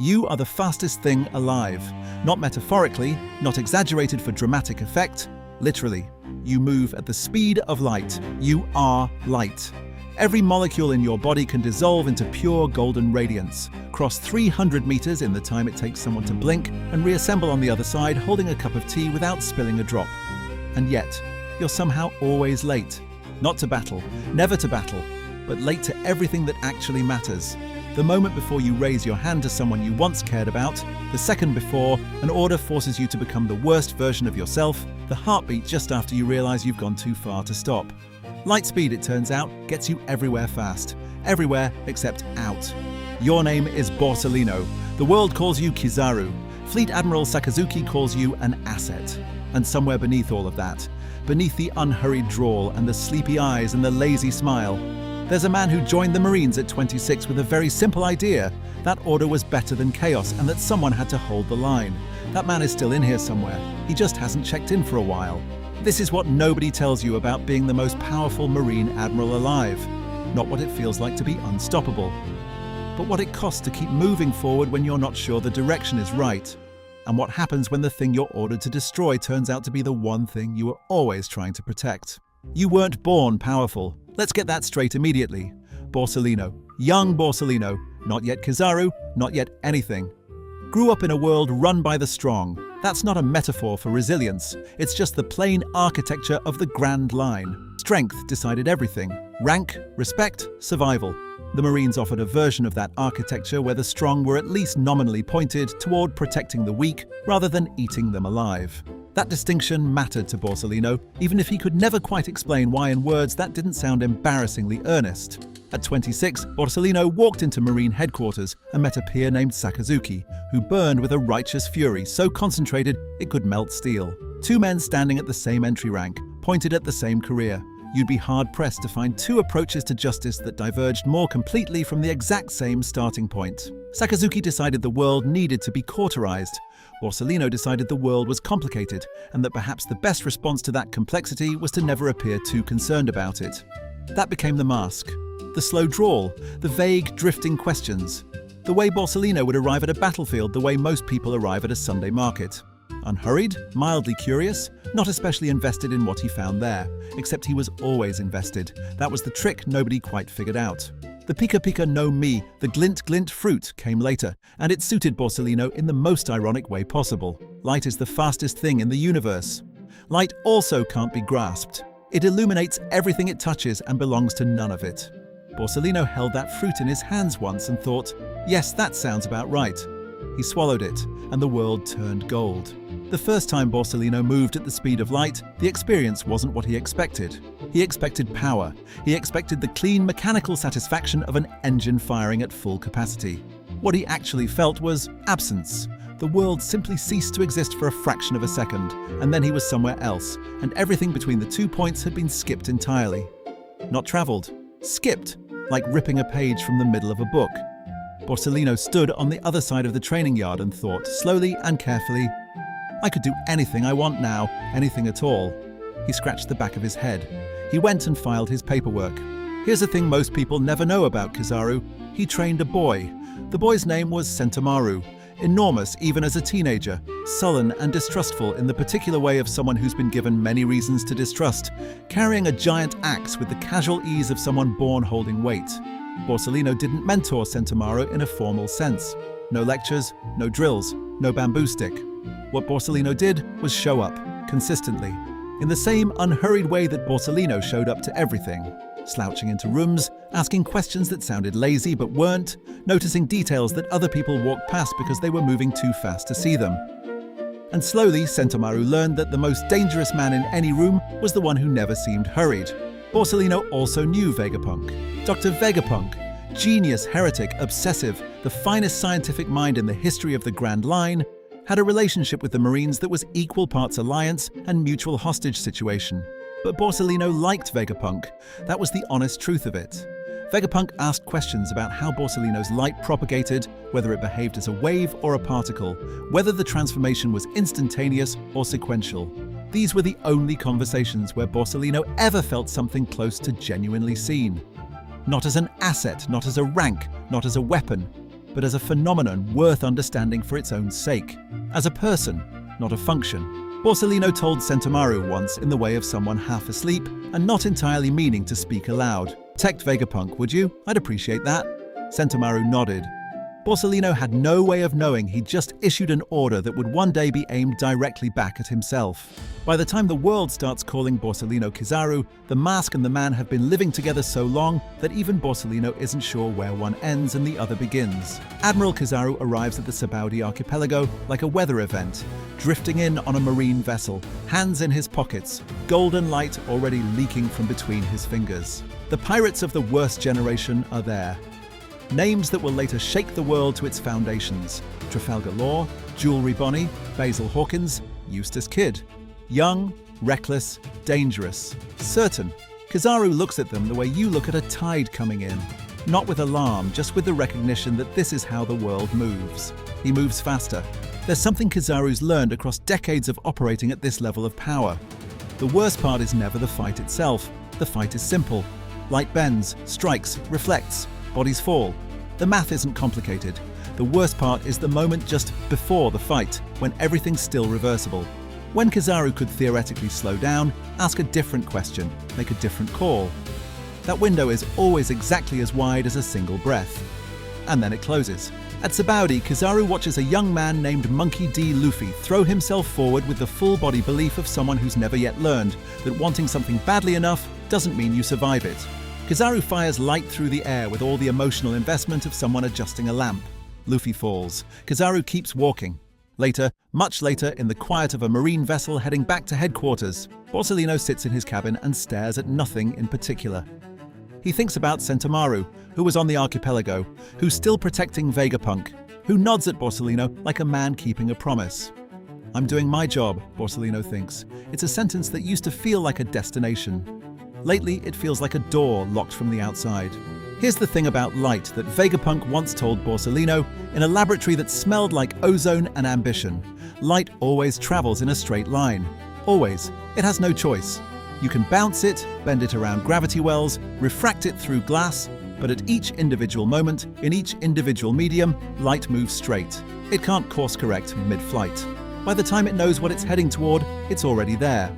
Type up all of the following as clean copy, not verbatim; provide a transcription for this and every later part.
You are the fastest thing alive. Not metaphorically, not exaggerated for dramatic effect. Literally, you move at the speed of light. You are light. Every molecule in your body can dissolve into pure golden radiance, cross 300 meters in the time it takes someone to blink, and reassemble on the other side holding a cup of tea without spilling a drop. And yet, you're somehow always late. Not to battle, never to battle, but late to everything that actually matters. The moment before you raise your hand to someone you once cared about, the second before an order forces you to become the worst version of yourself, the heartbeat just after you realize you've gone too far to stop. Light speed, it turns out, gets you everywhere fast. Everywhere except out. Your name is Borsalino. The world calls you Kizaru. Fleet Admiral Sakazuki calls you an asset. And somewhere beneath all of that, beneath the unhurried drawl and the sleepy eyes and the lazy smile, there's a man who joined the Marines at 26 with a very simple idea: that order was better than chaos and that someone had to hold the line. That man is still in here somewhere. He just hasn't checked in for a while. This is what nobody tells you about being the most powerful Marine Admiral alive. Not what it feels like to be unstoppable, but what it costs to keep moving forward when you're not sure the direction is right. And what happens when the thing you're ordered to destroy turns out to be the one thing you were always trying to protect. You weren't born powerful. Let's get that straight immediately. Borsalino, young Borsalino, not yet Kizaru, not yet anything. Grew up in a world run by the strong. That's not a metaphor for resilience. It's just the plain architecture of the Grand Line. Strength decided everything. Rank, respect, survival. The Marines offered a version of that architecture where the strong were at least nominally pointed toward protecting the weak rather than eating them alive. That distinction mattered to Borsalino, even if he could never quite explain why in words that didn't sound embarrassingly earnest. At 26, Borsalino walked into Marine headquarters and met a peer named Sakazuki, who burned with a righteous fury so concentrated it could melt steel. Two men standing at the same entry rank, pointed at the same career. You'd be hard-pressed to find two approaches to justice that diverged more completely from the exact same starting point. Sakazuki decided the world needed to be cauterized. Borsalino decided the world was complicated, and that perhaps the best response to that complexity was to never appear too concerned about it. That became the mask. The slow drawl, the vague, drifting questions. The way Borsalino would arrive at a battlefield the way most people arrive at a Sunday market. Unhurried, mildly curious, not especially invested in what he found there, except he was always invested. That was the trick nobody quite figured out. The pika pika no mi, the glint glint fruit, came later, and it suited Borsalino in the most ironic way possible. Light is the fastest thing in the universe. Light also can't be grasped. It illuminates everything it touches and belongs to none of it. Borsalino held that fruit in his hands once and thought, yes, that sounds about right. He swallowed it, and the world turned gold. The first time Borsalino moved at the speed of light, the experience wasn't what he expected. He expected power. He expected the clean mechanical satisfaction of an engine firing at full capacity. What he actually felt was absence. The world simply ceased to exist for a fraction of a second, and then he was somewhere else, and everything between the 2 points had been skipped entirely. Not traveled, skipped, like ripping a page from the middle of a book. Borsalino stood on the other side of the training yard and thought, slowly and carefully, I could do anything I want now, anything at all. He scratched the back of his head. He went and filed his paperwork. Here's a thing most people never know about Kizaru. He trained a boy. The boy's name was Sentomaru. Enormous even as a teenager, sullen and distrustful in the particular way of someone who's been given many reasons to distrust, carrying a giant axe with the casual ease of someone born holding weight. Borsalino didn't mentor Sentomaru in a formal sense. No lectures, no drills, no bamboo stick. What Borsalino did was show up, consistently, in the same unhurried way that Borsalino showed up to everything. Slouching into rooms, asking questions that sounded lazy but weren't, noticing details that other people walked past because they were moving too fast to see them. And slowly, Sentomaru learned that the most dangerous man in any room was the one who never seemed hurried. Borsalino also knew Vegapunk. Dr. Vegapunk, genius, heretic, obsessive, the finest scientific mind in the history of the Grand Line, had a relationship with the Marines that was equal parts alliance and mutual hostage situation. But Borsalino liked Vegapunk. That was the honest truth of it. Vegapunk asked questions about how Borsalino's light propagated, whether it behaved as a wave or a particle, whether the transformation was instantaneous or sequential. These were the only conversations where Borsalino ever felt something close to genuinely seen. Not as an asset, not as a rank, not as a weapon, but as a phenomenon worth understanding for its own sake. As a person, not a function. Borsalino told Sentomaru once in the way of someone half asleep and not entirely meaning to speak aloud. "Protect Vegapunk, would you? I'd appreciate that." Sentomaru nodded. Borsalino had no way of knowing he'd just issued an order that would one day be aimed directly back at himself. By the time the world starts calling Borsalino Kizaru, the mask and the man have been living together so long that even Borsalino isn't sure where one ends and the other begins. Admiral Kizaru arrives at the Sabaody archipelago like a weather event, drifting in on a marine vessel, hands in his pockets, golden light already leaking from between his fingers. The pirates of the worst generation are there. Names that will later shake the world to its foundations: Trafalgar Law, Jewelry Bonnie, Basil Hawkins, Eustace Kidd. Young, reckless, dangerous, certain. Kizaru looks at them the way you look at a tide coming in. Not with alarm, just with the recognition that this is how the world moves. He moves faster. There's something Kizaru's learned across decades of operating at this level of power. The worst part is never the fight itself. The fight is simple. Light bends, strikes, reflects. Bodies fall. The math isn't complicated. The worst part is the moment just before the fight, when everything's still reversible. When Kizaru could theoretically slow down, ask a different question, make a different call. That window is always exactly as wide as a single breath. And then it closes. At Sabaody, Kizaru watches a young man named Monkey D. Luffy throw himself forward with the full-body belief of someone who's never yet learned that wanting something badly enough doesn't mean you survive it. Kizaru fires light through the air with all the emotional investment of someone adjusting a lamp. Luffy falls. Kizaru keeps walking. Later, much later, in the quiet of a marine vessel heading back to headquarters, Borsalino sits in his cabin and stares at nothing in particular. He thinks about Sentomaru, who was on the archipelago, who's still protecting Vegapunk, who nods at Borsalino like a man keeping a promise. "I'm doing my job," Borsalino thinks. It's a sentence that used to feel like a destination. Lately, it feels like a door locked from the outside. Here's the thing about light that Vegapunk once told Borsalino in a laboratory that smelled like ozone and ambition. Light always travels in a straight line. Always. It has no choice. You can bounce it, bend it around gravity wells, refract it through glass, but at each individual moment, in each individual medium, light moves straight. It can't course correct mid-flight. By the time it knows what it's heading toward, it's already there.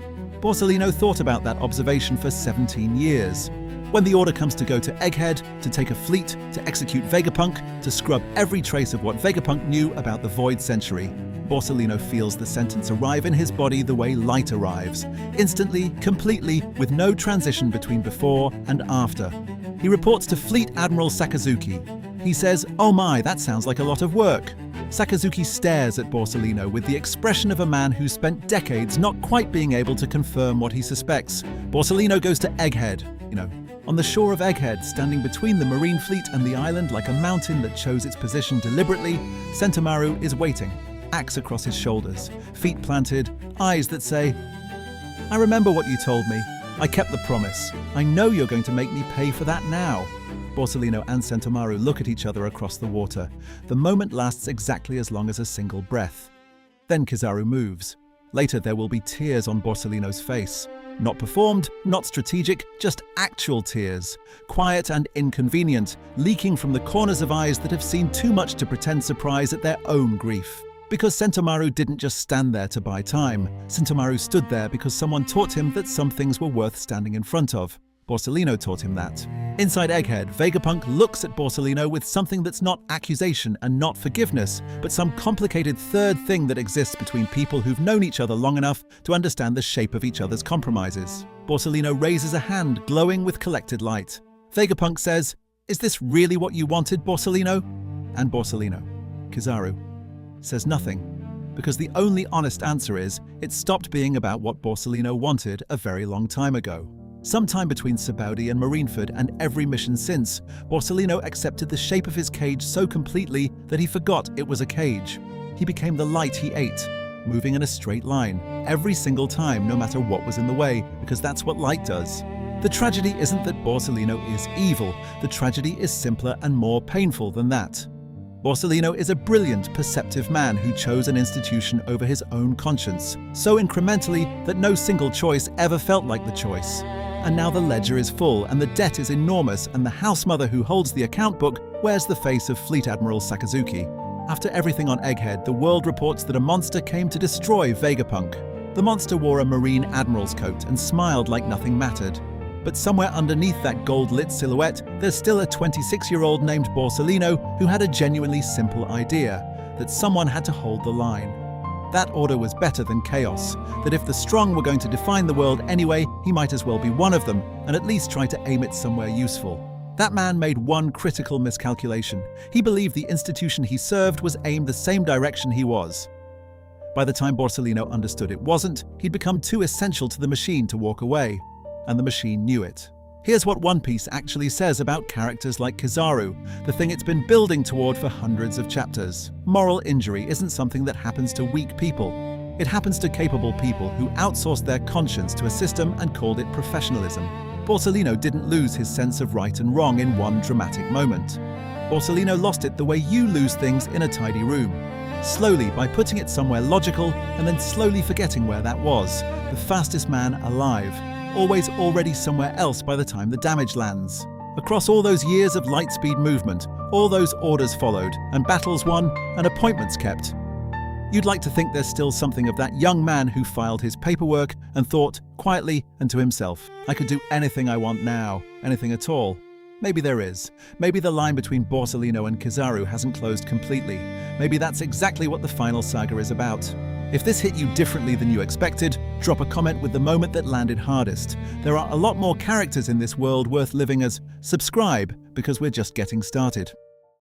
Borsalino thought about that observation for 17 years. When the order comes to go to Egghead, to take a fleet, to execute Vegapunk, to scrub every trace of what Vegapunk knew about the Void Century, Borsalino feels the sentence arrive in his body the way light arrives, instantly, completely, with no transition between before and after. He reports to Fleet Admiral Sakazuki. He says, "Oh my, that sounds like a lot of work." Sakazuki stares at Borsalino with the expression of a man who's spent decades not quite being able to confirm what he suspects. Borsalino goes to Egghead, on the shore of Egghead, standing between the marine fleet and the island like a mountain that chose its position deliberately. Sentomaru is waiting, axe across his shoulders, feet planted, eyes that say, "I remember what you told me. I kept the promise. I know you're going to make me pay for that now." Borsalino and Sentomaru look at each other across the water. The moment lasts exactly as long as a single breath. Then Kizaru moves. Later there will be tears on Borsalino's face. Not performed, not strategic, just actual tears. Quiet and inconvenient, leaking from the corners of eyes that have seen too much to pretend surprise at their own grief. Because Sentomaru didn't just stand there to buy time. Sentomaru stood there because someone taught him that some things were worth standing in front of. Borsalino taught him that. Inside Egghead, Vegapunk looks at Borsalino with something that's not accusation and not forgiveness, but some complicated third thing that exists between people who've known each other long enough to understand the shape of each other's compromises. Borsalino raises a hand glowing with collected light. Vegapunk says, "Is this really what you wanted, Borsalino?" And Borsalino, Kizaru, says nothing, because the only honest answer is it stopped being about what Borsalino wanted a very long time ago. Sometime between Sabaody and Marineford and every mission since, Borsalino accepted the shape of his cage so completely that he forgot it was a cage. He became the light he ate, moving in a straight line, every single time, no matter what was in the way, because that's what light does. The tragedy isn't that Borsalino is evil. The tragedy is simpler and more painful than that. Borsalino is a brilliant, perceptive man who chose an institution over his own conscience, so incrementally that no single choice ever felt like the choice. And now the ledger is full, and the debt is enormous, and the house mother who holds the account book wears the face of Fleet Admiral Sakazuki. After everything on Egghead, the world reports that a monster came to destroy Vegapunk. The monster wore a Marine Admiral's coat and smiled like nothing mattered. But somewhere underneath that gold-lit silhouette, there's still a 26-year-old named Borsalino who had a genuinely simple idea, that someone had to hold the line. That order was better than chaos, that if the strong were going to define the world anyway, he might as well be one of them, and at least try to aim it somewhere useful. That man made one critical miscalculation. He believed the institution he served was aimed the same direction he was. By the time Borsalino understood it wasn't, he'd become too essential to the machine to walk away. And the machine knew it. Here's what One Piece actually says about characters like Kizaru, the thing it's been building toward for hundreds of chapters. Moral injury isn't something that happens to weak people. It happens to capable people who outsourced their conscience to a system and called it professionalism. Borsalino didn't lose his sense of right and wrong in one dramatic moment. Borsalino lost it the way you lose things in a tidy room. Slowly, by putting it somewhere logical and then slowly forgetting where that was. The fastest man alive. Always already somewhere else by the time the damage lands. Across all those years of light-speed movement, all those orders followed, and battles won, and appointments kept. You'd like to think there's still something of that young man who filed his paperwork and thought, quietly and to himself, I could do anything I want now, anything at all. Maybe there is. Maybe the line between Borsalino and Kizaru hasn't closed completely. Maybe that's exactly what the final saga is about. If this hit you differently than you expected, drop a comment with the moment that landed hardest. There are a lot more characters in this world worth living as. Subscribe, because we're just getting started.